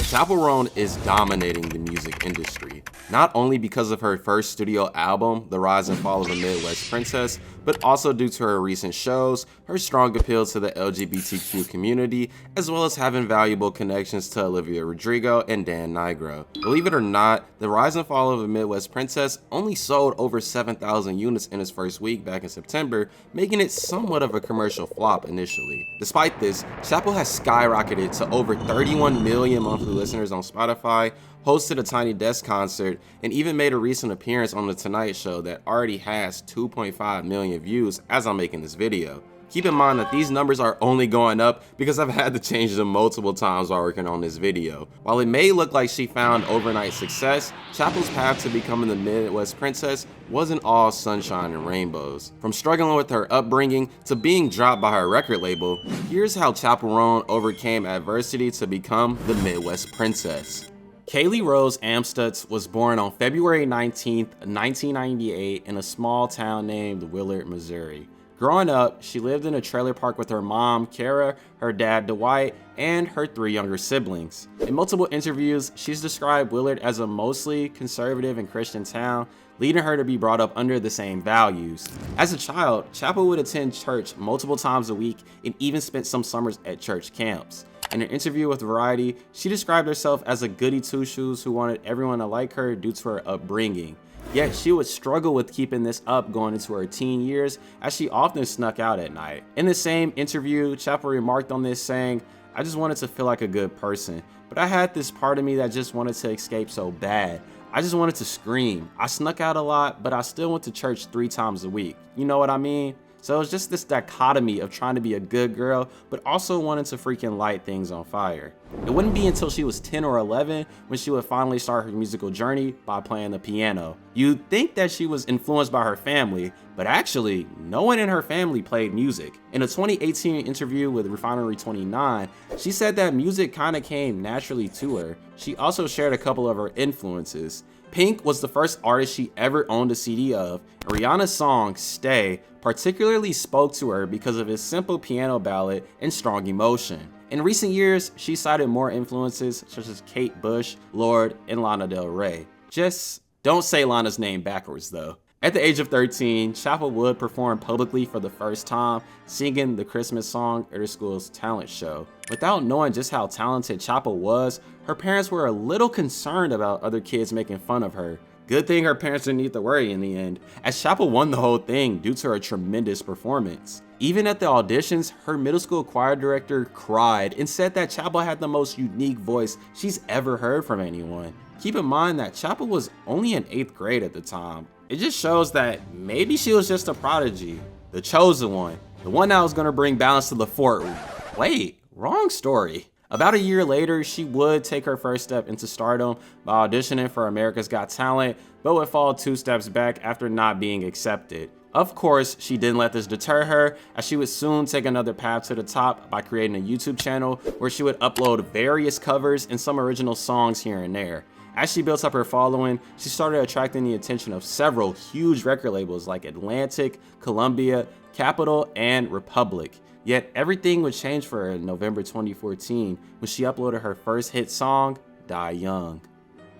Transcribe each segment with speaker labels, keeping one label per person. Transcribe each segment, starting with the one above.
Speaker 1: Chappell Roan is dominating the music industry, not only because of her first studio album, The Rise and Fall of a Midwest Princess, but also due to her recent shows, her strong appeal to the LGBTQ community, as well as having valuable connections to Olivia Rodrigo and Dan Nigro. Believe it or not, The Rise and Fall of a Midwest Princess only sold over 7,000 units in its first week back in September, making it somewhat of a commercial flop initially. Despite this, Chappell has skyrocketed to over 31 million monthly listeners on Spotify, hosted a Tiny Desk concert, and even made a recent appearance on The Tonight Show that already has 2.5 million views as I'm making this video. Keep in mind that these numbers are only going up because I've had to change them multiple times while working on this video. While it may look like she found overnight success, Chappell's path to becoming the Midwest Princess wasn't all sunshine and rainbows. From struggling with her upbringing to being dropped by her record label, here's how Chappell Roan overcame adversity to become the Midwest Princess. Kaylee Rose Amstutz was born on February 19, 1998 in a small town named Willard, Missouri. Growing up, she lived in a trailer park with her mom, Kara, her dad, Dwight, and her 3 younger siblings. In multiple interviews, she's described Willard as a mostly conservative and Christian town, leading her to be brought up under the same values. As a child, Chappell would attend church multiple times a week and even spent some summers at church camps. In an interview with Variety, she described herself as a goody two-shoes who wanted everyone to like her due to her upbringing. Yet she would struggle with keeping this up going into her teen years, as she often snuck out at night. In the same interview, Chappell remarked on this saying, "I just wanted to feel like a good person, but I had this part of me that just wanted to escape so bad. I just wanted to scream. I snuck out a lot, but I still went to church 3 times a week. You know what I mean?" So it was just this dichotomy of trying to be a good girl, but also wanting to freaking light things on fire. It wouldn't be until she was 10 or 11 when she would finally start her musical journey by playing the piano. You'd think that she was influenced by her family, but actually, no one in her family played music. In a 2018 interview with Refinery 29, she said that music kinda came naturally to her. She also shared a couple of her influences. Pink was the first artist she ever owned a CD of, and Rihanna's song, Stay, particularly spoke to her because of its simple piano ballad and strong emotion. In recent years, she cited more influences such as Kate Bush, Lorde, and Lana Del Rey. Just don't say Lana's name backwards though. At the age of 13, Chappell would perform publicly for the first time, singing the Christmas song at her school's talent show. Without knowing just how talented Chappell was, her parents were a little concerned about other kids making fun of her. Good thing her parents didn't need to worry in the end, as Chappell won the whole thing due to her tremendous performance. Even at the auditions, her middle school choir director cried and said that Chappell had the most unique voice she's ever heard from anyone. Keep in mind that Chappell was only in 8th grade at the time. It just shows that maybe she was just a prodigy, the chosen one, the one that was gonna bring balance to the fort. Wait, wrong story. About a year later, she would take her first step into stardom by auditioning for America's Got Talent, but would fall 2 steps back after not being accepted. Of course, she didn't let this deter her, as she would soon take another path to the top by creating a YouTube channel where she would upload various covers and some original songs here and there. As she built up her following, she started attracting the attention of several huge record labels like Atlantic, Columbia, Capitol, and Republic. Yet everything would change for her in November 2014 when she uploaded her first hit song, Die Young.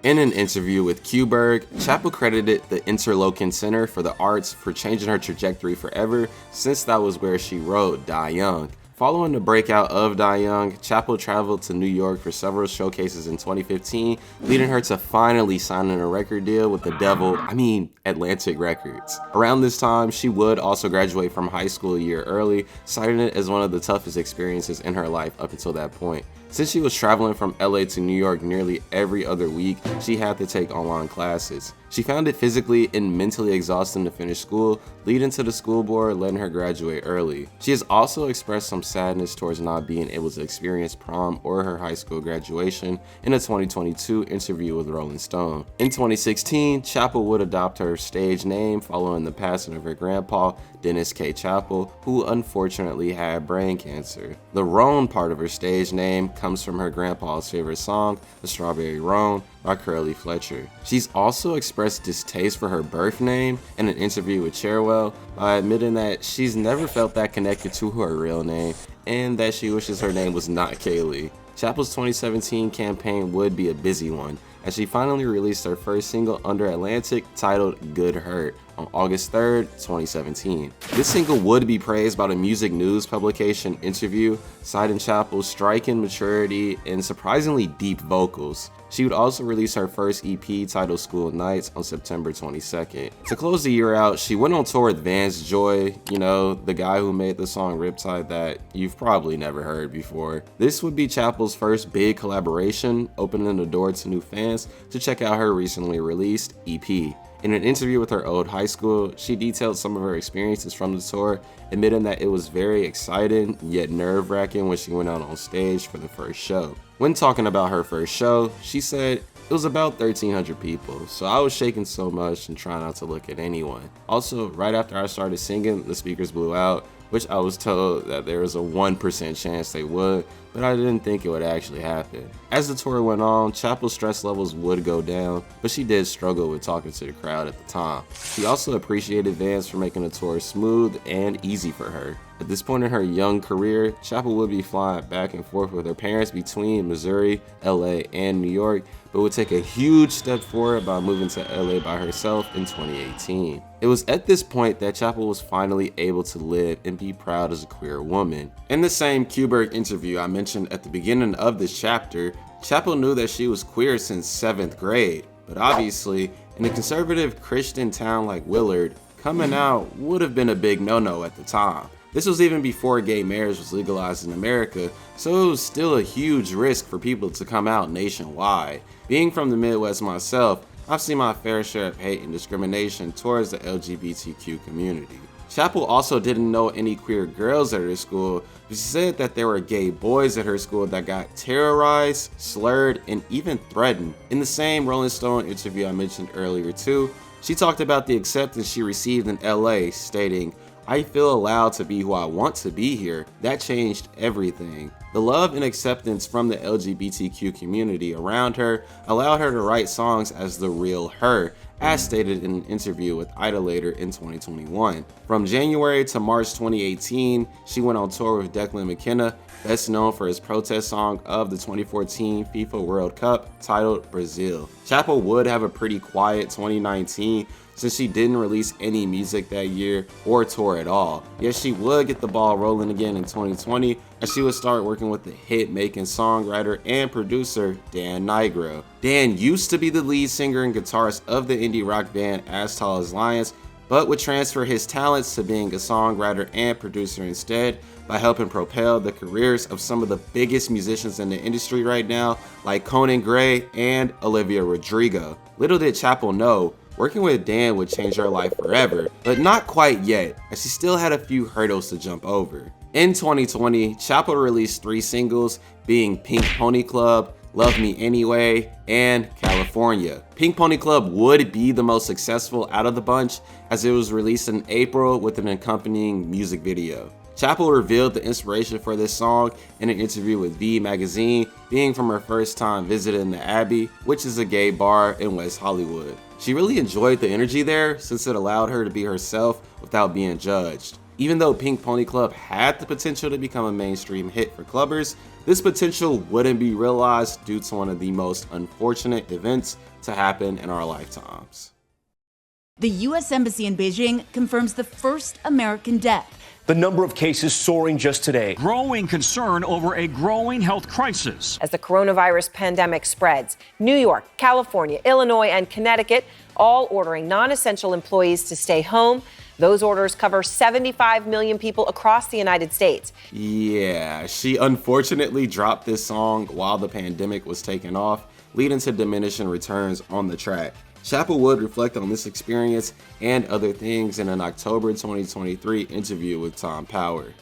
Speaker 1: In an interview with Qberg, Chappell credited the Interlochen Center for the Arts for changing her trajectory forever, since that was where she wrote Die Young. Following the breakout of Die Young, Chappell traveled to New York for several showcases in 2015, leading her to finally signing a record deal with Atlantic Records. Around this time, she would also graduate from high school a year early, citing it as one of the toughest experiences in her life up until that point. Since she was traveling from LA to New York nearly every other week, she had to take online classes. She found it physically and mentally exhausting to finish school, leading to the school board letting her graduate early. She has also expressed some sadness towards not being able to experience prom or her high school graduation in a 2022 interview with Rolling Stone. In 2016, Chappell would adopt her stage name following the passing of her grandpa, Dennis K. Chappell, who unfortunately had brain cancer. The Roan part of her stage name comes from her grandpa's favorite song, The Strawberry Roan, by Curly Fletcher. She's also expressed distaste for her birth name in an interview with Cherwell by admitting that she's never felt that connected to her real name and that she wishes her name was not Kaylee. Chappell's 2017 campaign would be a busy one, as she finally released her first single under Atlantic titled Good Hurt on August 3rd, 2017. This single would be praised by the music news publication Interview, citing Chappell's striking maturity and surprisingly deep vocals. She would also release her first EP titled School Nights on September 22nd. To close the year out, she went on tour with Vance Joy, the guy who made the song Riptide that you've probably never heard before. This would be Chappell's first big collaboration, opening the door to new fans to check out her recently released EP. In an interview with her old high school, she detailed some of her experiences from the tour, admitting that it was very exciting yet nerve-wracking when she went out on stage for the first show. When talking about her first show, she said, "It was about 1,300 people, so I was shaking so much and trying not to look at anyone. Also, right after I started singing, the speakers blew out, which I was told that there was a 1% chance they would, but I didn't think it would actually happen." As the tour went on, Chappell's stress levels would go down, but she did struggle with talking to the crowd at the time. She also appreciated Vance for making the tour smooth and easy for her. At this point in her young career, Chappell would be flying back and forth with her parents between Missouri, LA, and New York, but would take a huge step forward by moving to LA by herself in 2018. It was at this point that Chappell was finally able to live and be proud as a queer woman. In the same Q-Berg interview I mentioned at the beginning of this chapter, Chappell knew that she was queer since 7th grade, but obviously, in a conservative Christian town like Willard, coming out would have been a big no-no at the time. This was even before gay marriage was legalized in America, so it was still a huge risk for people to come out nationwide. Being from the Midwest myself, I've seen my fair share of hate and discrimination towards the LGBTQ community. Chappell also didn't know any queer girls at her school, but she said that there were gay boys at her school that got terrorized, slurred, and even threatened. In the same Rolling Stone interview I mentioned earlier too, she talked about the acceptance she received in LA, stating, "I feel allowed to be who I want to be here. That changed everything." The love and acceptance from the LGBTQ community around her allowed her to write songs as the real her, as stated in an interview with Idolator in 2021. From January to March 2018, she went on tour with Declan McKenna, best known for his protest song of the 2014 FIFA World Cup titled Brazil. Chappell would have a pretty quiet 2019 since she didn't release any music that year or tour at all. Yet she would get the ball rolling again in 2020 as she would start working with the hit-making songwriter and producer Dan Nigro. Dan used to be the lead singer and guitarist of the indie rock band As Tall as Lions, but would transfer his talents to being a songwriter and producer instead by helping propel the careers of some of the biggest musicians in the industry right now, like Conan Gray and Olivia Rodrigo. Little did Chappell know, working with Dan would change her life forever, but not quite yet, as she still had a few hurdles to jump over. In 2020, Chappell released 3 singles, being Pink Pony Club, Love Me Anyway, and California. Pink Pony Club would be the most successful out of the bunch, as it was released in April with an accompanying music video. Chappell revealed the inspiration for this song in an interview with V Magazine, being from her first time visiting the Abbey, which is a gay bar in West Hollywood. She really enjoyed the energy there since it allowed her to be herself without being judged. Even though Pink Pony Club had the potential to become a mainstream hit for clubbers, this potential wouldn't be realized due to one of the most unfortunate events to happen in our lifetimes.
Speaker 2: The U.S. Embassy in Beijing confirms the first American death.
Speaker 3: The number of cases soaring just today.
Speaker 4: Growing concern over a growing health crisis.
Speaker 5: As the coronavirus pandemic spreads, New York, California, Illinois, and Connecticut all ordering non-essential employees to stay home. Those orders cover 75 million people across the United States.
Speaker 1: Yeah, she unfortunately dropped this song while the pandemic was taking off, leading to diminishing returns on the track. Chappell would reflect on this experience and other things in an October 2023 interview with Tom Power.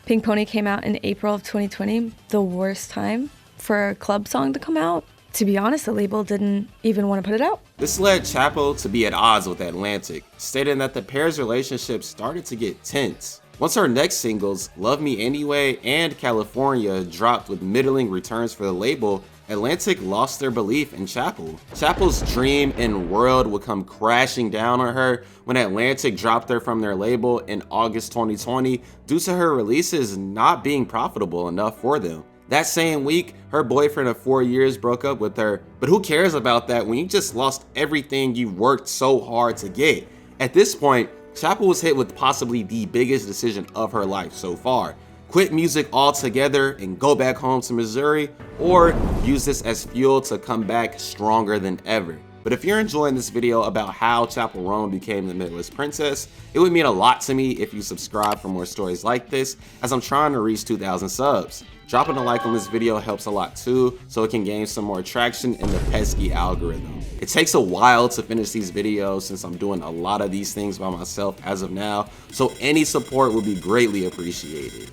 Speaker 6: Pink Pony came out in April of 2020, the worst time for a club song to come out. To be honest, the label didn't even want to put it out.
Speaker 1: This led Chappell to be at odds with Atlantic, stating that the pair's relationship started to get tense. Once her next singles, Love Me Anyway and California, dropped with middling returns for the label, Atlantic lost their belief in Chappell. Chappell's dream and world would come crashing down on her when Atlantic dropped her from their label in August 2020 due to her releases not being profitable enough for them. That same week, her boyfriend of 4 years broke up with her, but who cares about that when you just lost everything you worked so hard to get? At this point, Chappell was hit with possibly the biggest decision of her life so far. Quit music altogether and go back home to Missouri, or use this as fuel to come back stronger than ever. But if you're enjoying this video about how Chappell Roan became the Midwest Princess, it would mean a lot to me if you subscribe for more stories like this, as I'm trying to reach 2,000 subs. Dropping a like on this video helps a lot too, so it can gain some more traction in the pesky algorithm. It takes a while to finish these videos since I'm doing a lot of these things by myself as of now, so any support would be greatly appreciated.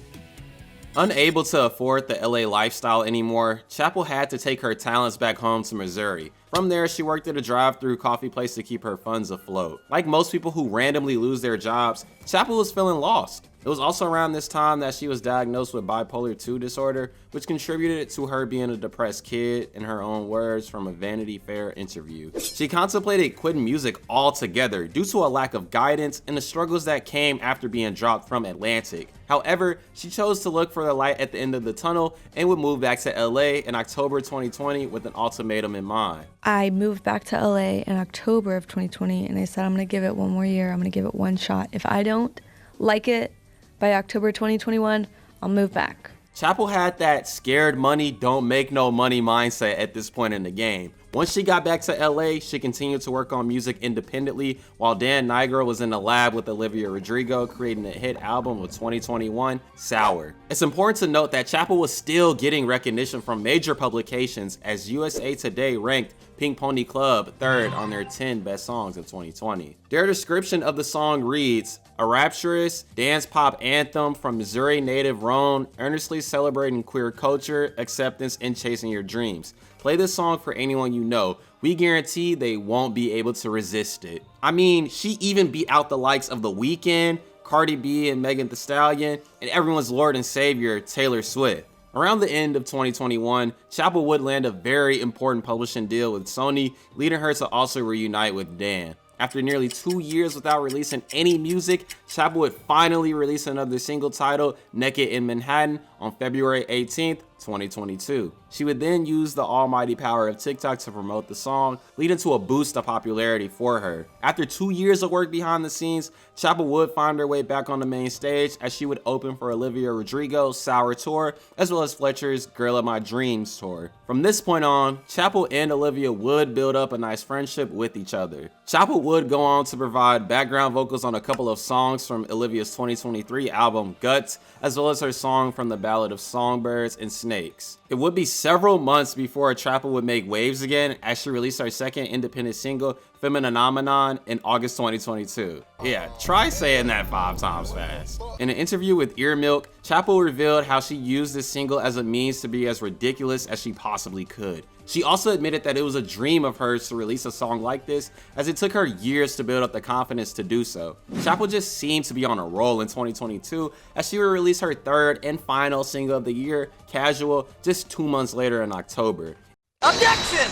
Speaker 1: Unable to afford the LA lifestyle anymore, Chappell had to take her talents back home to Missouri. From there, she worked at a drive-thru coffee place to keep her funds afloat. Like most people who randomly lose their jobs, Chappell was feeling lost. It was also around this time that she was diagnosed with bipolar II disorder, which contributed to her being a depressed kid, in her own words from a Vanity Fair interview. She contemplated quitting music altogether due to a lack of guidance and the struggles that came after being dropped from Atlantic. However, she chose to look for the light at the end of the tunnel and would move back to LA in October 2020 with an ultimatum in mind.
Speaker 6: I moved back to LA in October of 2020 and I said, I'm gonna give it one more year. I'm gonna give it one shot. If I don't like it by October 2021, I'll move back.
Speaker 1: Chappell had that scared money don't make no money mindset at this point in the game. Once she got back to LA, she continued to work on music independently while Dan Nigro was in the lab with Olivia Rodrigo creating a hit album of 2021, Sour. It's important to note that Chappell was still getting recognition from major publications, as USA Today ranked Pink Pony Club 3rd on their 10 best songs of 2020. Their description of the song reads, "A rapturous dance pop anthem from Missouri native Roan, earnestly celebrating queer culture, acceptance, and chasing your dreams. Play this song for anyone you know. We guarantee they won't be able to resist it." I mean, she even beat out the likes of The Weeknd, Cardi B and Megan Thee Stallion, and everyone's Lord and Savior, Taylor Swift. Around the end of 2021, Chappell would land a very important publishing deal with Sony, leading her to also reunite with Dan. After nearly 2 years without releasing any music, Chappell would finally release another single titled Naked in Manhattan on February 18th, 2022. She would then use the almighty power of TikTok to promote the song, leading to a boost of popularity for her. After 2 years of work behind the scenes, Chappell would find her way back on the main stage as she would open for Olivia Rodrigo's Sour Tour, as well as Fletcher's Girl of My Dreams tour. From this point on, Chappell and Olivia would build up a nice friendship with each other. Chappell would go on to provide background vocals on a couple of songs from Olivia's 2023 album Guts, as well as her song from the Ballad of Songbirds and Snakes. It would be several months before Chappell would make waves again, as she released her second independent single, Femininomenon, in August 2022. Yeah, try saying that 5 times fast. In an interview with Ear Milk, Chappell revealed how she used this single as a means to be as ridiculous as she possibly could. She also admitted that it was a dream of hers to release a song like this, as it took her years to build up the confidence to do so. Chappell just seemed to be on a roll in 2022, as she would release her 3rd and final single of the year, Casual, just 2 months later in October.
Speaker 7: Objection!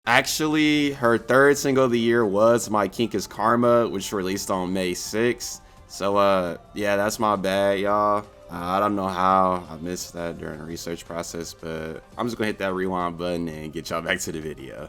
Speaker 1: Actually, her 3rd single of the year was My Kink Is Karma, which released on May 6th. So yeah, that's my bad, y'all. I don't know how I missed that during the research process, but I'm just gonna hit that rewind button and get y'all back to the video.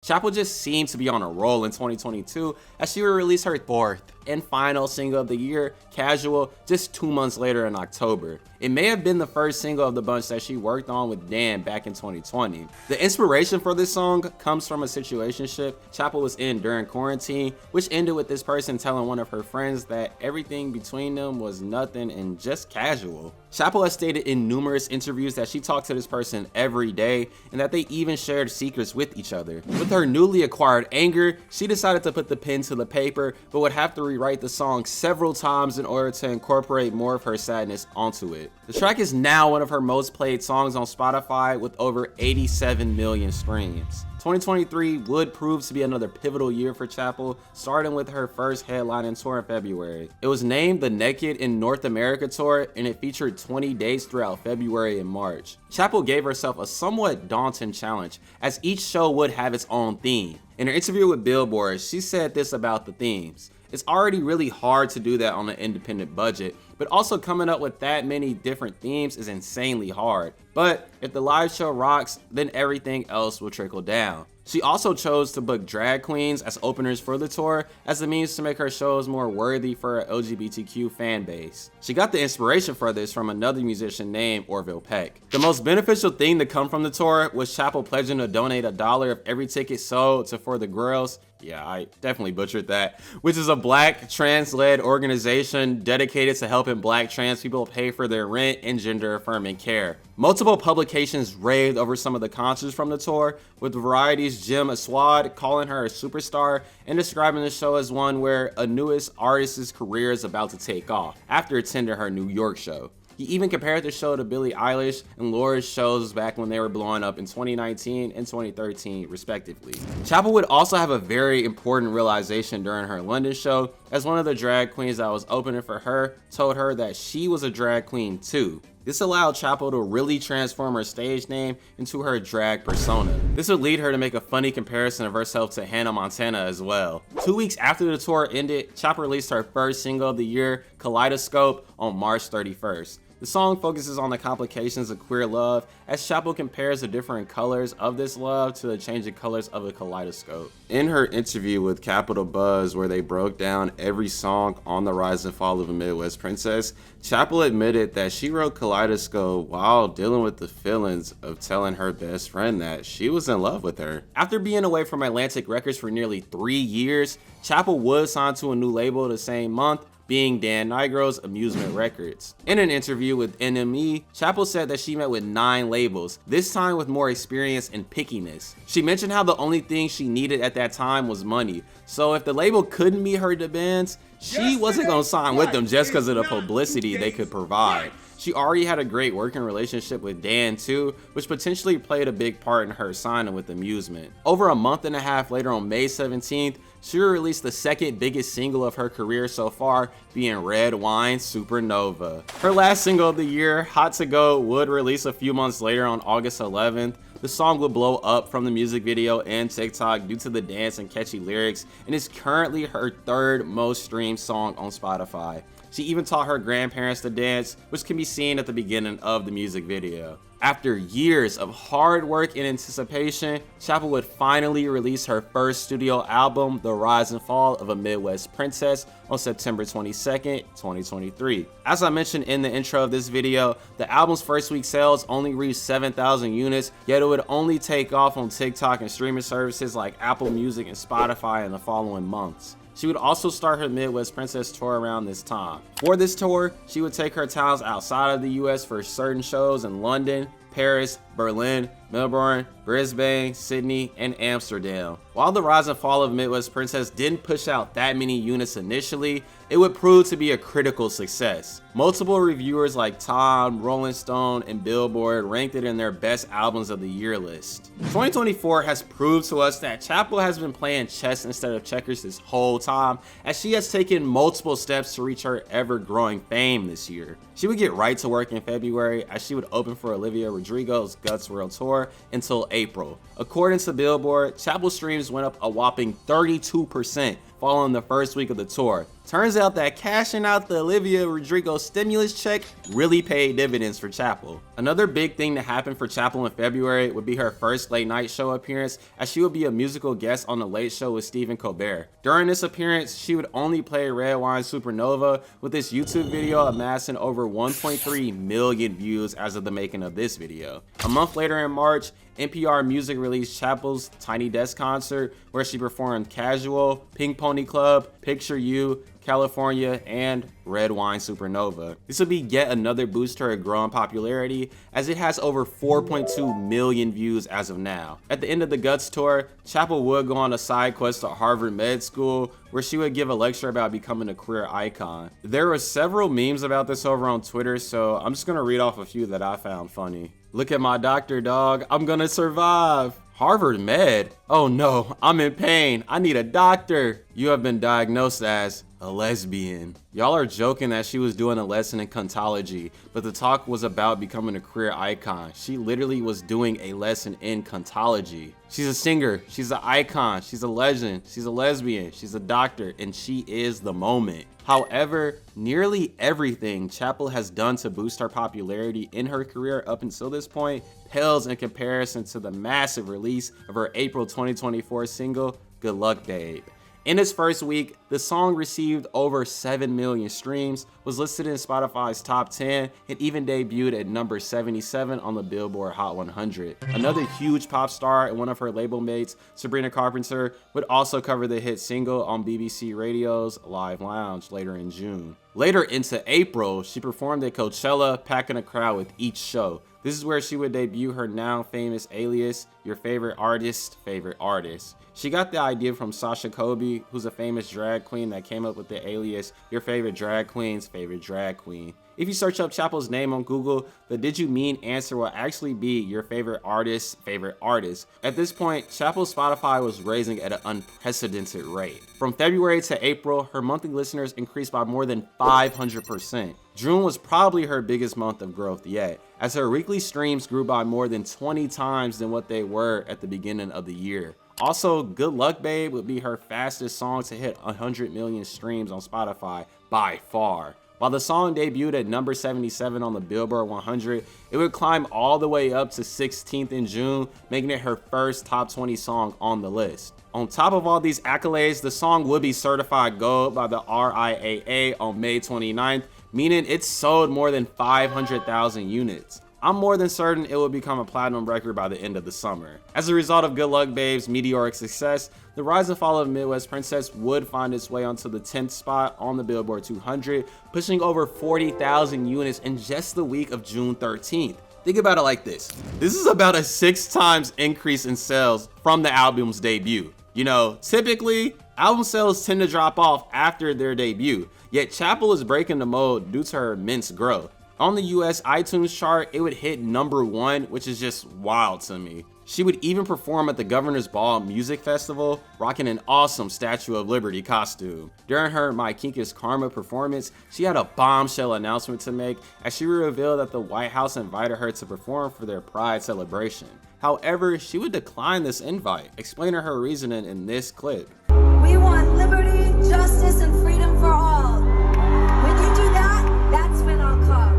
Speaker 1: Chappell just seemed to be on a roll in 2022, as she would release her 4th and final single of the year, Casual, just 2 months later in October. It may have been the first single of the bunch that she worked on with Dan back in 2020. The inspiration for this song comes from a situationship Chappell was in during quarantine, which ended with this person telling one of her friends that everything between them was nothing and just casual. Chappell has stated in numerous interviews that she talked to this person every day and that they even shared secrets with each other. With her newly acquired anger, she decided to put the pen to the paper, but would have to rewrite the song several times in order to incorporate more of her sadness onto it. The track is now one of her most played songs on Spotify with over 87 million streams. 2023 would prove to be another pivotal year for Chappell, starting with her first headlining tour in February. It was named the Naked in North America tour, and it featured 20 dates throughout February and March. Chappell gave herself a somewhat daunting challenge, as each show would have its own theme. In her interview with Billboard, she said this about the themes: "It's already really hard to do that on an independent budget, but also coming up with that many different themes is insanely hard. But if the live show rocks, then everything else will trickle down. She also chose to book drag queens as openers for the tour as a means to make her shows more worthy for her LGBTQ fan base. She got the inspiration for this from another musician named Orville Peck. The most beneficial thing to come from the tour was Chappell pledging to donate $1 of every ticket sold to For the Girls. Yeah, I definitely butchered that, which is a black trans-led organization dedicated to helping black trans people pay for their rent and gender-affirming care. Multiple publications raved over some of the concerts from the tour, with Variety's Jim Aswad calling her a superstar and describing the show as one where a newest artist's career is about to take off after attending her New York show. He even compared the show to Billie Eilish and Laura's shows back when they were blowing up in 2019 and 2013 respectively. Chappell would also have a very important realization during her London show, as one of the drag queens that was opening for her told her that she was a drag queen too. This allowed Chappell to really transform her stage name into her drag persona. This would lead her to make a funny comparison of herself to Hannah Montana as well. 2 weeks after the tour ended, Chappell released her first single of the year, Kaleidoscope, on March 31st. The song focuses on the complications of queer love, as Chappell compares the different colors of this love to the changing colors of a kaleidoscope. In her interview with Capital Buzz, where they broke down every song on the rise and fall of a Midwest Princess, Chappell admitted that she wrote Kaleidoscope while dealing with the feelings of telling her best friend that she was in love with her. After being away from Atlantic Records for nearly 3 years, Chappell was signed to a new label the same month, being Dan Nigro's Amusement Records. In an interview with NME, Chappell said that she met with 9 labels, this time with more experience and pickiness. She mentioned how the only thing she needed at that time was money, so if the label couldn't meet her demands, she wasn't gonna sign with them just because of the publicity they could provide. She already had a great working relationship with Dan too, which potentially played a big part in her signing with Amusement. Over a month and a half later, on May 17th, she released the second biggest single of her career so far, being Red Wine Supernova. Her last single of the year, Hot to Go, would release a few months later on August 11th. The song would blow up from the music video and TikTok due to the dance and catchy lyrics, and is currently her 3rd most streamed song on Spotify. She even taught her grandparents to dance, which can be seen at the beginning of the music video. After years of hard work and anticipation, Chappell would finally release her first studio album, The Rise and Fall of a Midwest Princess, on September 22nd, 2023. As I mentioned in the intro of this video, the album's first week sales only reached 7,000 units, yet it would only take off on TikTok and streaming services like Apple Music and Spotify in the following months. She would also start her Midwest Princess tour around this time. For this tour, she would take her talents outside of the US for certain shows in London, Paris, Berlin, Melbourne, Brisbane, Sydney, and Amsterdam. While the Rise and Fall of Midwest Princess didn't push out that many units initially, it would prove to be a critical success. Multiple reviewers like Time, Rolling Stone, and Billboard ranked it in their best albums of the year list. 2024 has proved to us that Chappell has been playing chess instead of checkers this whole time, as she has taken multiple steps to reach her ever-growing fame this year. She would get right to work in February, as she would open for Olivia Rodrigo's Guts World Tour until April. According to Billboard, Chappell streams went up a whopping 32% following the first week of the tour. Turns out that cashing out the Olivia Rodrigo stimulus check really paid dividends for Chappell. Another big thing to happen for Chappell in February would be her first late night show appearance, as she would be a musical guest on The Late Show with Stephen Colbert. During this appearance, she would only play Red Wine Supernova, with this YouTube video amassing over 1.3 million views as of the making of this video. A month later in March, NPR Music released Chappell's Tiny Desk concert, where she performed Casual, Pink Pony Club, Picture You, California, and Red Wine Supernova. This will be yet another boost to her growing popularity, as it has over 4.2 million views as of now. At the end of the Guts tour, Chappell would go on a side quest to Harvard Med School, where she would give a lecture about becoming a queer icon. There were several memes about this over on Twitter, so I'm just gonna read off a few that I found funny. Look at my doctor, dog. I'm gonna survive. Harvard Med? "Oh no, I'm in pain. I need a doctor. You have been diagnosed as a lesbian." Y'all are joking that she was doing a lesson in cuntology, but the talk was about becoming a career icon. She literally was doing a lesson in cuntology. She's a singer, she's an icon, she's a legend, she's a lesbian, she's a doctor, and she is the moment. However, nearly everything Chappell has done to boost her popularity in her career up until this point pales in comparison to the massive release of her April 2024 single, Good Luck Babe. In its first week, the song received over 7 million streams, was listed in Spotify's top 10, and even debuted at number 77 on the Billboard Hot 100. Another huge pop star and one of her label mates, Sabrina Carpenter, would also cover the hit single on BBC Radio's Live Lounge later in June. Later into April, she performed at Coachella, packing a crowd with each show. This is where she would debut her now famous alias, Your Favorite Artist, Favorite Artist. She got the idea from Sasha Kobe, who's a famous drag queen that came up with the alias, Your Favorite Drag Queen's Favorite Drag Queen. If you search up Chappell's name on Google, the "Did you mean" answer will actually be Your Favorite Artist's Favorite Artist. At this point, Chappell's Spotify was raising at an unprecedented rate. From February to April, her monthly listeners increased by more than 500%. June was probably her biggest month of growth yet, as her weekly streams grew by more than 20 times than what they were at the beginning of the year. Also, Good Luck Babe would be her fastest song to hit 100 million streams on Spotify by far. While the song debuted at number 77 on the Billboard 100, it would climb all the way up to 16th in June, making it her first top 20 song on the list. On top of all these accolades, the song would be certified gold by the RIAA on May 29th, meaning it sold more than 500,000 units. I'm more than certain it will become a platinum record by the end of the summer. As a result of Good Luck Babe's meteoric success, the rise and fall of Midwest Princess would find its way onto the 10th spot on the Billboard 200, pushing over 40,000 units in just the week of June 13th. Think about it like this. This is about a 6 times increase in sales from the album's debut. You know, typically, album sales tend to drop off after their debut, yet Chappell is breaking the mold due to her immense growth. On the US iTunes chart, it would hit number 1, which is just wild to me. She would even perform at the Governor's Ball Music Festival, rocking an awesome Statue of Liberty costume. During her My Kink is Karma performance, she had a bombshell announcement to make as she revealed that the White House invited her to perform for their Pride celebration. However, she would decline this invite, explaining her reasoning in this clip.
Speaker 7: We want liberty, justice, and freedom for all. When you do that, that's when I'll come.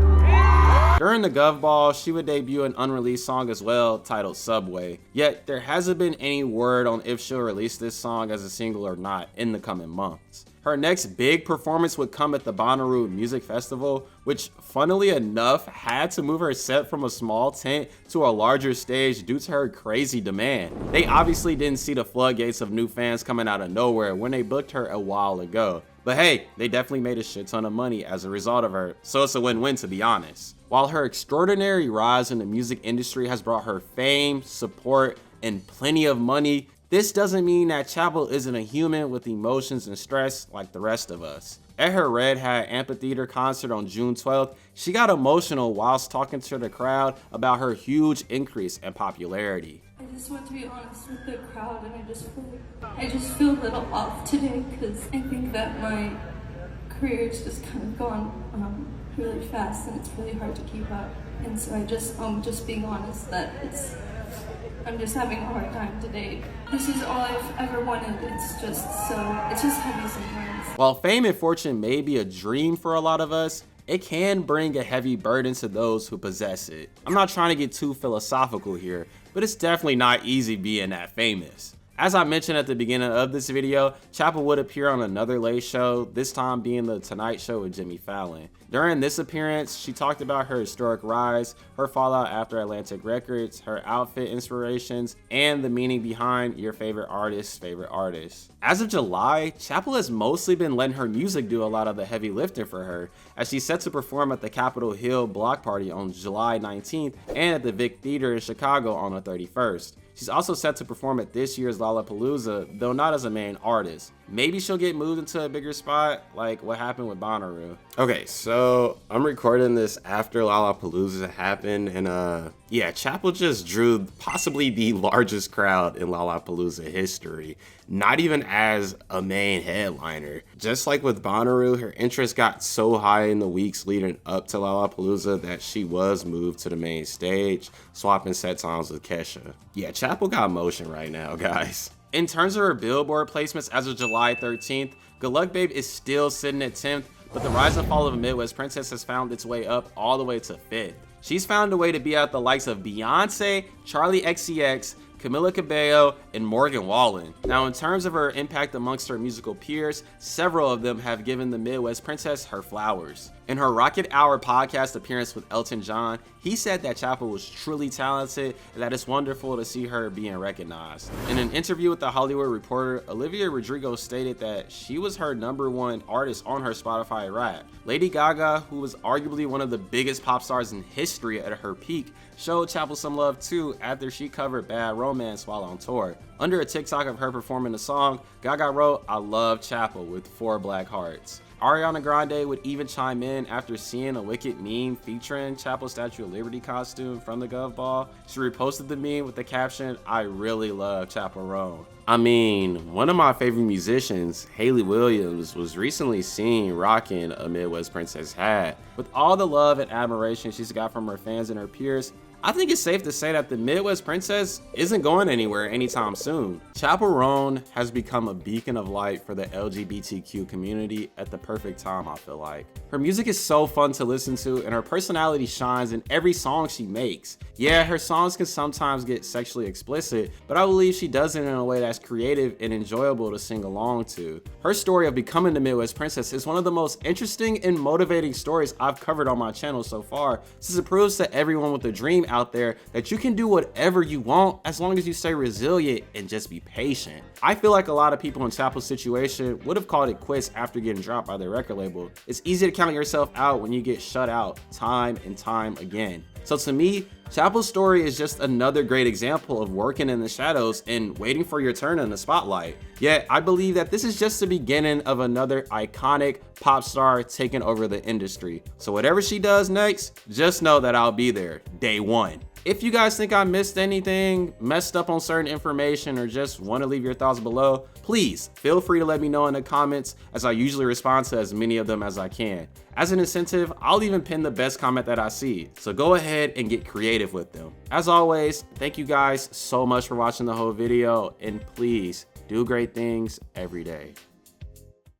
Speaker 1: During the Gov Ball, she would debut an unreleased song as well, titled Subway. Yet, there hasn't been any word on if she'll release this song as a single or not in the coming months. Her next big performance would come at the Bonnaroo Music Festival, which funnily enough had to move her set from a small tent to a larger stage due to her crazy demand. They obviously didn't see the floodgates of new fans coming out of nowhere when they booked her a while ago. But hey, they definitely made a shit ton of money as a result of her, so it's a win-win to be honest. While her extraordinary rise in the music industry has brought her fame, support, and plenty of money, this doesn't mean that Chappell isn't a human with emotions and stress like the rest of us. At her Red Hat Amphitheater concert on June 12th, she got emotional whilst talking to the crowd about her huge increase in popularity.
Speaker 8: I just want to be honest with the crowd, and I just feel a little off today because I think that my career's just kind of gone really fast and it's really hard to keep up. And so just being honest that I'm just having a hard time today. This is all I've ever wanted. It's just heavy sometimes.
Speaker 1: While fame and fortune may be a dream for a lot of us, it can bring a heavy burden to those who possess it. I'm not trying to get too philosophical here, but it's definitely not easy being that famous. As I mentioned at the beginning of this video, Chappell would appear on another late show, this time being The Tonight Show with Jimmy Fallon. During this appearance, she talked about her historic rise, her fallout after Atlantic Records, her outfit inspirations, and the meaning behind Your Favorite Artist's Favorite Artist. As of July, Chappell has mostly been letting her music do a lot of the heavy lifting for her, as she's set to perform at the Capitol Hill Block Party on July 19th and at the Vic Theater in Chicago on the 31st. She's also set to perform at this year's Lollapalooza, though not as a main artist. Maybe she'll get moved into a bigger spot, like what happened with Bonnaroo. Okay, so I'm recording this after Lollapalooza happened, and yeah, Chappell just drew possibly the largest crowd in Lollapalooza history, not even as a main headliner. Just like with Bonnaroo, her interest got so high in the weeks leading up to Lollapalooza that she was moved to the main stage, swapping set times with Kesha. Yeah, Chappell got motion right now, guys. In terms of her Billboard placements as of July 13th, Good Luck Babe is still sitting at 10th, but the Rise and Fall of a Midwest Princess has found its way up all the way to 5th. She's found a way to be at the likes of Beyonce, Charli XCX, Camila Cabello, and Morgan Wallen. Now, in terms of her impact amongst her musical peers, several of them have given the Midwest Princess her flowers. In her Rocket Hour podcast appearance with Elton John, he said that Chappell was truly talented and that it's wonderful to see her being recognized. In an interview with The Hollywood Reporter, Olivia Rodrigo stated that she was her #1 artist on her Spotify Wrapped. Lady Gaga, who was arguably one of the biggest pop stars in history at her peak, showed Chappell some love too after she covered Bad Romance while on tour. Under a TikTok of her performing the song, Gaga wrote, "I love Chappell" with 4 black hearts. Ariana Grande would even chime in after seeing a Wicked meme featuring Chappell's Statue of Liberty costume from the Gov Ball. She reposted the meme with the caption, "I really love Chappell Roan." I mean, one of my favorite musicians, Hayley Williams, was recently seen rocking a Midwest Princess hat. With all the love and admiration she's got from her fans and her peers, I think it's safe to say that the Midwest Princess isn't going anywhere anytime soon. Chappell Roan has become a beacon of light for the LGBTQ community at the perfect time, I feel like. Her music is so fun to listen to, and her personality shines in every song she makes. Yeah, her songs can sometimes get sexually explicit, but I believe she does it in a way that's creative and enjoyable to sing along to. Her story of becoming the Midwest Princess is one of the most interesting and motivating stories I've covered on my channel so far, since it proves to everyone with a dream out there that you can do whatever you want as long as you stay resilient and just be patient. I feel like a lot of people in Chappell's situation would have called it quits after getting dropped by their record label. It's easy to count yourself out when you get shut out time and time again. So to me, Chappell's story is just another great example of working in the shadows and waiting for your turn in the spotlight. Yet, I believe that this is just the beginning of another iconic pop star taking over the industry. So whatever she does next, just know that I'll be there day one. If you guys think I missed anything, messed up on certain information, or just want to leave your thoughts below, please feel free to let me know in the comments, as I usually respond to as many of them as I can. As an incentive, I'll even pin the best comment that I see, so go ahead and get creative with them. As always, thank you guys so much for watching the whole video, and please do great things every day.